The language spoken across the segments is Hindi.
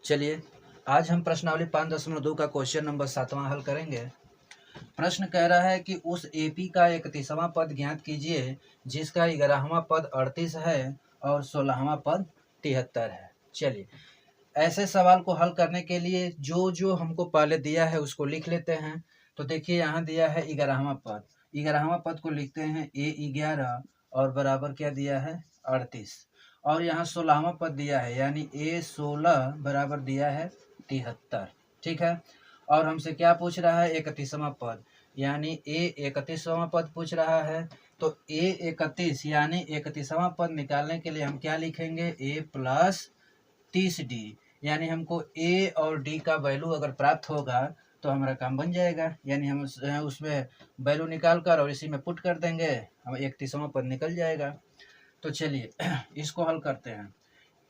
चलिए आज हम प्रश्नावली 5.2 का क्वेश्चन नंबर 7वां हल करेंगे। प्रश्न कह रहा है कि उस एपी का 31वां पद ज्ञात कीजिए जिसका 11वां पद 38 है और 16वां पद 73 है। चलिए ऐसे सवाल को हल करने के लिए जो जो हमको पहले दिया है उसको लिख लेते हैं। तो देखिए यहाँ दिया है 11वां पद, 11वां पद को लिखते हैं A11 और बराबर क्या दिया है 38, और यहाँ 16वां पद दिया है यानी A16 बराबर दिया है 73। ठीक है, और हमसे क्या पूछ रहा है 31वां पद यानी A31वां पद पूछ रहा है। तो A31 यानी 31वां पद निकालने के लिए हम क्या लिखेंगे A+30D, यानी हमको ए और डी का वैल्यू अगर प्राप्त होगा तो हमारा काम बन जाएगा। यानी हम उसमें वैल्यू निकाल कर और इसी में पुट कर देंगे, हम 31वां पद निकल जाएगा। तो चलिए इसको हल करते हैं।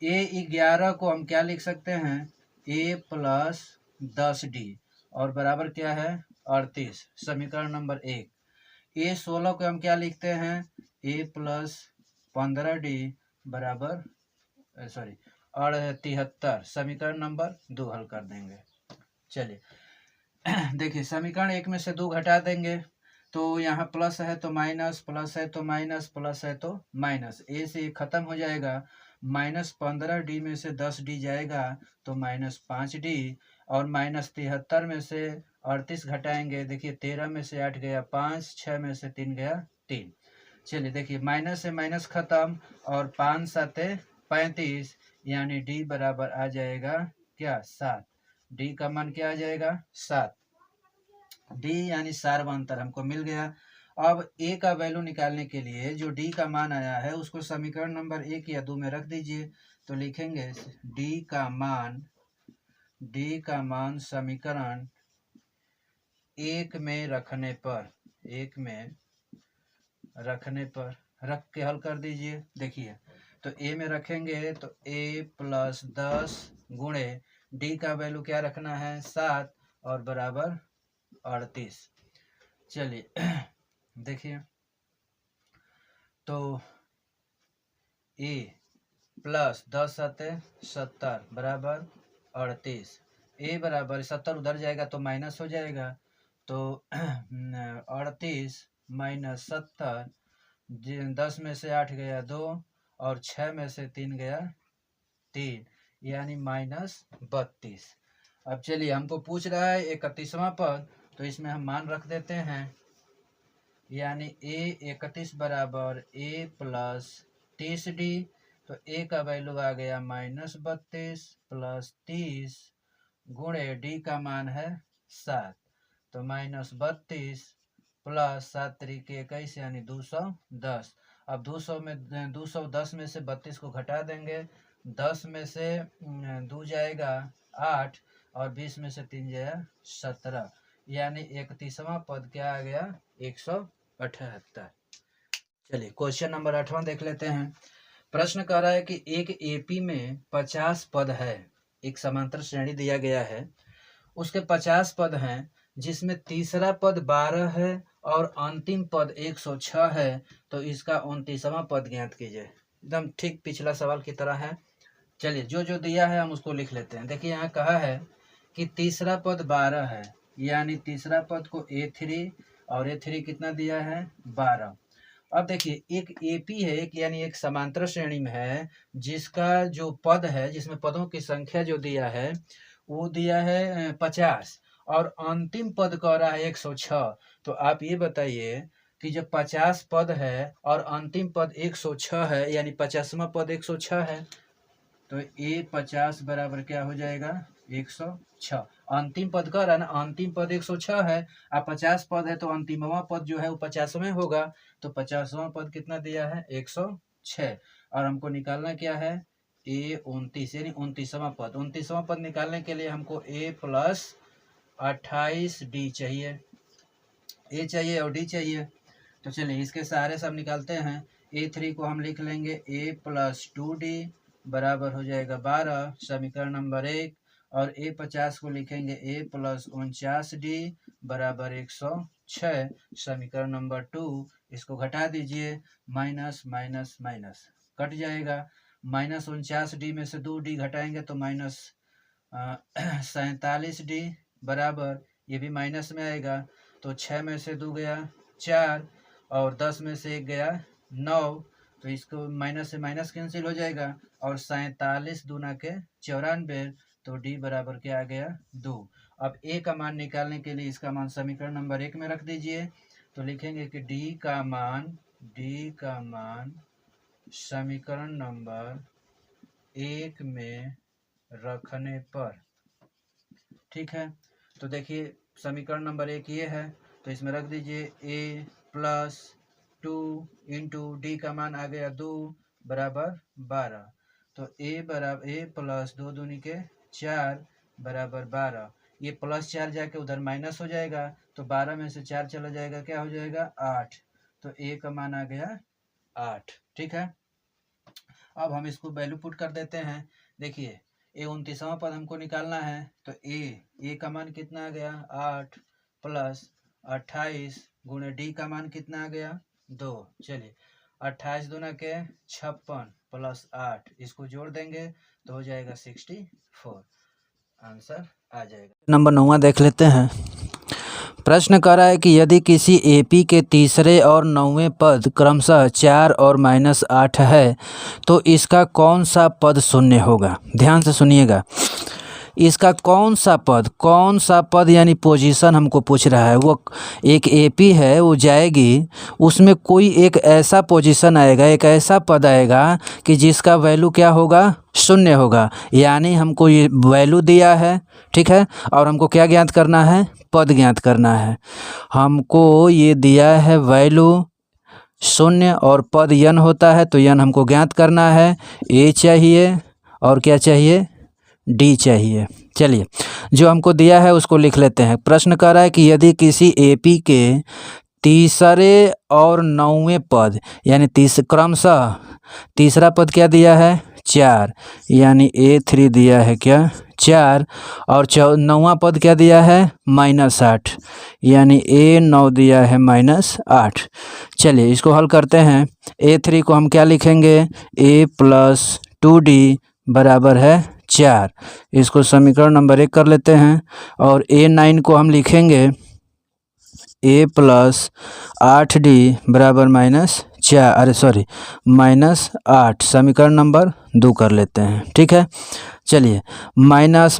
A11 को हम क्या लिख सकते हैं A+10D और बराबर क्या है 38, समीकरण नंबर 1। A16 को हम क्या लिखते हैं A+15D बराबर और 73, समीकरण नंबर 2 हल कर देंगे। चलिए देखिए समीकरण 1 में से 2 घटा देंगे तो यहाँ प्लस है तो माइनस, प्लस है तो माइनस, प्लस है तो माइनस, ए से खत्म हो जाएगा। -15D में से 10D जाएगा तो -5D, और -73 में से 38 घटाएंगे, देखिए 13 में से 8 गया 5, 6 में से 3 गया 3। चलिए देखिए माइनस से माइनस खत्म और 5 7 35, यानी डी बराबर आ जाएगा क्या 7। डी का मान क्या आ जाएगा 7। डी यानी सार्वंतर हमको मिल गया। अब ए का वैल्यू निकालने के लिए जो डी का मान आया है उसको समीकरण नंबर 1 या 2 में रख दीजिए। तो लिखेंगे डी का मान समीकरण 1 में रखने पर, 1 में रखने पर रख के हल कर दीजिए। देखिए तो ए में रखेंगे तो A+10 गुणे डी का वैल्यू क्या रखना है 7 और बराबर 38। चलिए देखिए तो A+10 70 बराबर 38, ए बराबर 70 उधर जाएगा तो माइनस हो जाएगा, तो 38 माइनस 70, 10 में से 8 गया 2 और 6 में से 3 गया 3, यानी -32। अब चलिए हमको पूछ रहा है 31वां पद, तो इसमें हम मान रख देते हैं, यानी A31 बराबर A+30D। तो ए का वैल्यू आ गया -32 + 30 गुणे डी का मान है 7, तो -32 + 7 × 21 यानी 210। अब 210 में से 32 को घटा देंगे, 10 में से 2 जाएगा 8 और 20 में से 3 जाएगा 17, यानी 31वां पद क्या आ गया 178। चलिए क्वेश्चन नंबर 8वां देख लेते हैं। प्रश्न कह रहा है कि एक एपी में 50 पद है, एक समांतर श्रेणी दिया गया है, उसके 50 पद हैं जिसमें तीसरा पद 12 है और अंतिम पद 106 है, तो इसका 29वां पद ज्ञात कीजिए। एकदम ठीक पिछला सवाल की तरह है। चलिए जो जो दिया है हम उसको लिख लेते हैं। देखिए यहाँ कहा है कि तीसरा पद 12 है, यानी तीसरा पद को A3 और A3 कितना दिया है 12। अब देखिए एक एपी है, एक यानी एक समांतर श्रेणी में है जिसका जो पद है, जिसमें पदों की संख्या जो दिया है वो दिया है 50 और अंतिम पद कह रहा है 106। तो आप ये बताइए कि जब 50 पद है और अंतिम पद 106 है यानी 50वां पद 106 है, तो A50 बराबर क्या हो जाएगा 106। अंतिम पद का रहा ना, अंतिम पद 106 है, अब 50 पद है तो अंतिमवां पद जो है वो 50वें होगा, तो 50वां पद कितना दिया है 106, और हमको निकालना क्या है A29 यानी 29वां पद। 29वां पद निकालने के लिए हमको A+28D चाहिए, ए चाहिए और डी चाहिए। तो चलिए इसके सहारे से हम निकालते हैं। A3 को हम लिख लेंगे A+2D बराबर हो जाएगा 12, समीकरण नंबर 1, और A50 को लिखेंगे A+49D बराबर 106, समीकरण नंबर 2। इसको घटा दीजिए, माइनस माइनस माइनस कट जाएगा, -49D में से 2D घटाएंगे तो 47D बराबर, ये भी माइनस में आएगा, तो 6 में से 2 गया 4 और 10 में से 1 गया 9, तो इसको माइनस से माइनस कैंसिल हो जाएगा और 47 दूना के 94, तो D बराबर क्या आ गया 2। अब A का मान निकालने के लिए इसका मान समीकरण नंबर 1 में रख दीजिए, तो लिखेंगे कि D का मान समीकरण नंबर 1 में रखने पर, ठीक है। तो देखिए समीकरण नंबर 1 ये है, तो इसमें रख दीजिए A प्लस 2 इंटू D का मान आ गया 2 बराबर 12, तो A प्लस 2 दूनी के 4 बराबर 12, ये प्लस 4 जाके उधर माइनस हो जाएगा, तो 12 में से 4 चला जाएगा, क्या हो जाएगा 8, तो A का मान आ गया 8, ठीक है। अब हम इसको वैल्यू पुट कर देते हैं। देखिए ये 29वां पद हमको निकालना है, तो ए का मान कितना आ गया 8 प्लस 28 गुणे D का मान कितना आ गया 2। चलिए 28 दूना के 56 प्लस 8, इसको जोड़ देंगे तो हो जाएगा 64, आंसर आ जाएगा। नंबर 9 देख लेते हैं। प्रश्न कर रहा है कि यदि किसी एपी के तीसरे और 9वें पद क्रमशः 4 और -8 है तो इसका कौन सा पद शून्य होगा। ध्यान से सुनिएगा, इसका कौन सा पद यानी पोजीशन हमको पूछ रहा है। वो एक एपी है, वो जाएगी, उसमें कोई एक ऐसा पोजीशन आएगा, एक ऐसा पद आएगा कि जिसका वैल्यू क्या होगा शून्य होगा, यानी हमको ये वैल्यू दिया है, ठीक है, और हमको क्या ज्ञात करना है, पद ज्ञात करना है। हमको ये दिया है वैल्यू शून्य और पद यन होता है, तो यन हमको ज्ञात करना है। ए चाहिए और क्या चाहिए, डी चाहिए। चलिए जो हमको दिया है उसको लिख लेते हैं। प्रश्न कर रहा है कि यदि किसी एपी के तीसरे और 9वें पद यानी क्रमशः तीसरा पद क्या दिया है 4, यानी A3 दिया है क्या 4, और 9वां पद क्या दिया है -8, यानी A9 दिया है -8। चलिए इसको हल करते हैं। A3 को हम क्या लिखेंगे, A प्लस 2D बराबर है 4, इसको समीकरण नंबर 1 कर लेते हैं। और A9 को हम लिखेंगे A प्लस 8D बराबर -8, समीकरण नंबर 2 कर लेते हैं, ठीक है। चलिए माइनस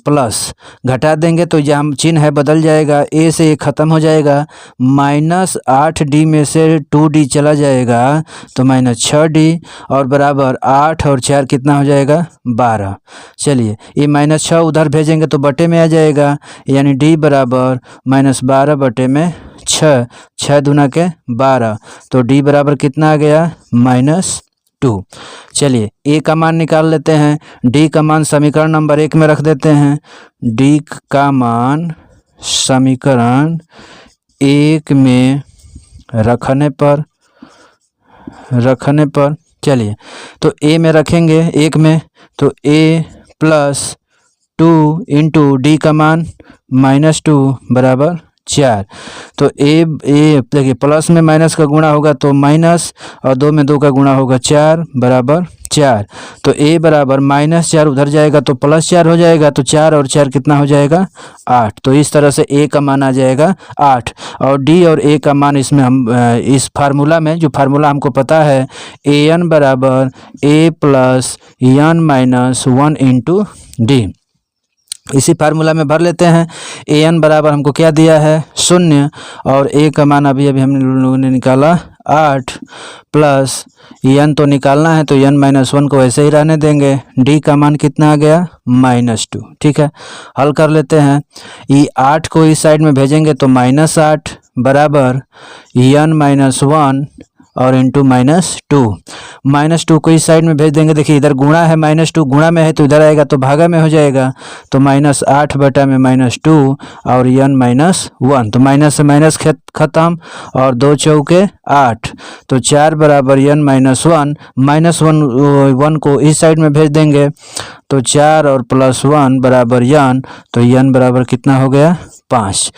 प्लस घटा देंगे तो यहाँ चिन्ह है बदल जाएगा, ए से ये ख़त्म हो जाएगा, -8D में से 2D चला जाएगा तो -6D और बराबर 8 और 4 कितना हो जाएगा 12। चलिए ये -6 उधर भेजेंगे तो बटे में आ जाएगा, यानी D बराबर -12 बटे में 6, 6 दूना के 12, तो D बराबर कितना आ गया -2। चलिए ए का मान निकाल लेते हैं। डी का मान समीकरण नंबर 1 में रख देते हैं। डी का मान समीकरण 1 में रखने पर चलिए तो ए में रखेंगे 1 में, तो A प्लस 2 इंटू डी का मान -2 बराबर 4, तो ए देखिए प्लस में माइनस का गुणा होगा तो माइनस, और 2 में 2 का गुणा होगा 4 बराबर 4, तो ए बराबर -4 उधर जाएगा तो +4 हो जाएगा, तो 4 और 4 कितना हो जाएगा 8। तो इस तरह से ए का मान आ जाएगा 8, और डी और ए का मान इसमें हम इस फार्मूला में, जो फार्मूला हमको पता है, an बराबर a plus n-1 into D, इसी फार्मूला में भर लेते हैं। an बराबर हमको क्या दिया है 0, और a का मान अभी हम लोगों ने निकाला 8, प्लस n तो निकालना है तो n-1 को ऐसे ही रहने देंगे। d का मान कितना आ गया -2, ठीक है। हल कर लेते हैं। ये 8 को इस साइड में भेजेंगे तो -8 बराबर n-1 और इंटू -2 को इस साइड में भेज देंगे। देखिए इधर गुणा है, -2 गुणा में है तो इधर आएगा तो भागा में हो जाएगा, तो -8 बटा में -2 और n-1, तो माइनस से माइनस खत्म, और 2 चौके 8, तो 4 बराबर n-1, -1 को इस साइड में भेज देंगे तो 4 और +1 बराबर n, तो n बराबर कितना हो गया 5।